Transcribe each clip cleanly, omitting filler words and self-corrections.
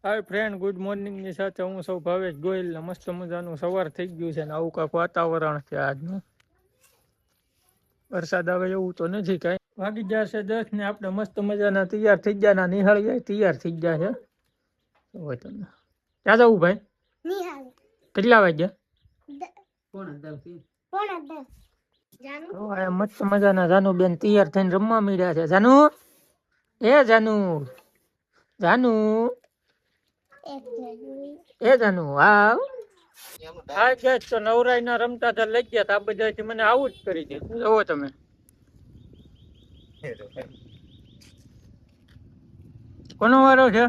હાય friend, good morning ની સાથે હું સૌ ભાવેશ ગોહિલ ને મસ્ત મજાનું સવાર થઈ ગયું છે ને આવું કાંઈક વાતાવરણ છે આજનું. વરસાદ આવે એવું તો નથી કાંઈ. વાગી જશે 10 ને આપણે મસ્ત મજાના તૈયાર થઈ ગયા. નિહાળી જાય તૈયાર થઈ ગયા છે. હોય તમને ક્યાં જવું ભાઈ? નિહાળી. કેટલા વાગ્યા? મસ્ત મજાના જાનુ બેન તૈયાર થઈને રમવા મળ્યા છે. જાનુ, એ જાનુ, જાનુ, એ જાનુ, વાવ. હા ગેસ તો નવરાઈ ના રમતા હતા લઈ ગયા આ બધા મને આવું જ કરી દે. જોવો તમે. કોનો વારો છે?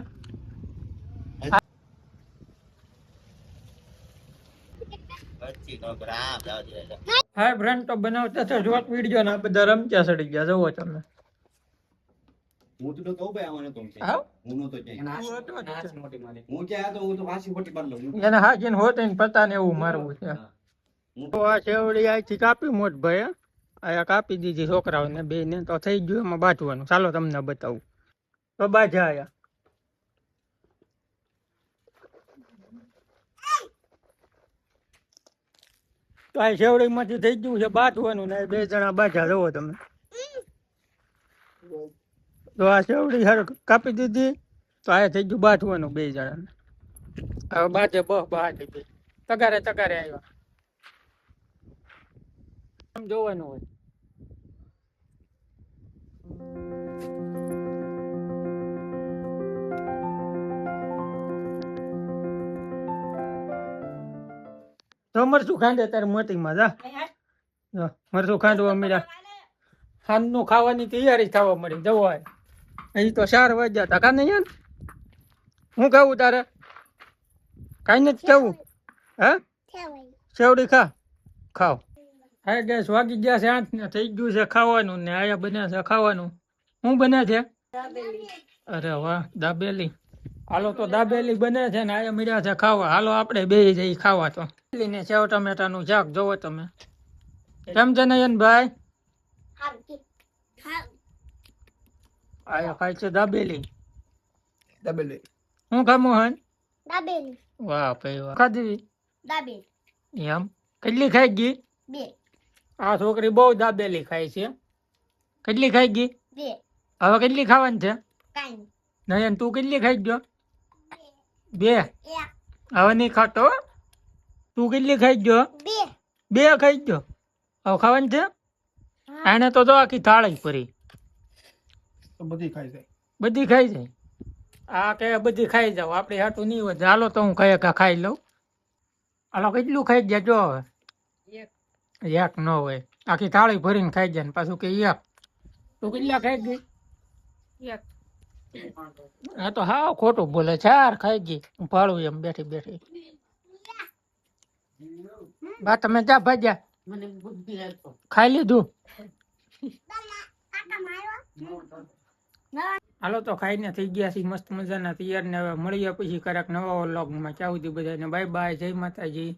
હા ફ્રેન્ડ તો બનાવતા હતા શોર્ટ વિડીયો ને આ બધા રમતા સડી ગયા. જોવો તમે. હું તો કહું ભાઈ આવવાનો તો છે. હું નતો ક્યાંય. હું ક્યાં હતો? હું તો પાછી ફોટી પાડ લઉં. એને હા જેને હોતે ને પતા ને એવું મારવું છે. તો આ શેવડી અહીંથી કાપી મોટ ભાઈ. આ કાપી દીધી છોકરાઓને બે ને તો થઈ ગયું એમાં બાંધવાનું. ચાલો તમને બતાવું. તો બાજા આયા. તો આ શેવડી માંથી થઈ ગયું છે બાંધવાનું ને બે જણા બાજા. જોવો તમે. તો આ શેવડી કાપી દીધી તો આ થઈ ગયું બાંધવાનું બે જણાને. હવે બાજે બહાર દીધી તગારે તગારે આવ્યા. આમ જોવાનું હોય. તો મરચું ખાંડે તારે મોટી માં જા. મરચું ખાંડવા મળ્યા. ખાંડનું ખાવાની તૈયારી થવા મળી. જવાય અહીં તો 4 વાગ્યા હતા. કાને યાર હું ખાવું તારે? કઈ નથી કેવું? હે શેવડી ખા ખાવ. હા ગેસ વાગી ગયા છે 8 ને થઈ ગયું છે ખાવાનું ને આયા બને છે ખાવાનું. શું બને છે? અરે વાહ, દાબેલી. હાલો તો દાબેલી બને છે ને આયા મળ્યા છે ખાવા. હાલો આપણે બે જઈ ખાવા. તો ને સેવ ટમેટાનું શાક જોવો તમે. કેમ છે નયનભાઈ? આયા ખાય છે દાબેલી. દાબેલી હું ખામું હન? દાબેલી. વાહ ભાઈ વાહ. ખાધી દાબેલી એમ? કેટલી ખાઈ ગઈ? 2. આ છોકરી બહુ દાબેલી ખાય છે. કેટલી ખાઈ ગઈ? 2. હવે કેટલી ખાવાની છે? કાઈ નયન તું કેટલી ખાઈ ગયો? 2. હવે નહીં ખાતો. તું કેટલી ખાઈ ગયો? 2 ખાઈ ગયો. હવે ખાવાની છે? આને તો જો આખી થાળી પરી. બધી ખાઈ જાય. બધી ખાઈ જાય. આ કે બધી ખાઈ જાવ. આપણે હાટું નહીં હોય. હાલો તો હું ખાઈ લઉં. હાલો કેટલું ખાઈ ગયા જો હવે? 1 ન હોય. આખી થાળી ભરીને ખાઈ જાય ને પાછું કે 1. તું કેટલા ખાઈ ગઈ? 1. હા તો હા ખોટું બોલે. 4 ખાઈ ગઈ. હું ભાડું એમ બેઠી બેઠી. બા તમે જા ભાજ્યા ખાઈ લીધું. હાલો તો ખાઈને થઈ ગયા છે મસ્ત મજાના તૈયાર ને હવે મળીએ પછી ક્યારેક નવા વ્લોગમાં. ત્યાં સુધી બધાને બાય બાય. જય માતાજી.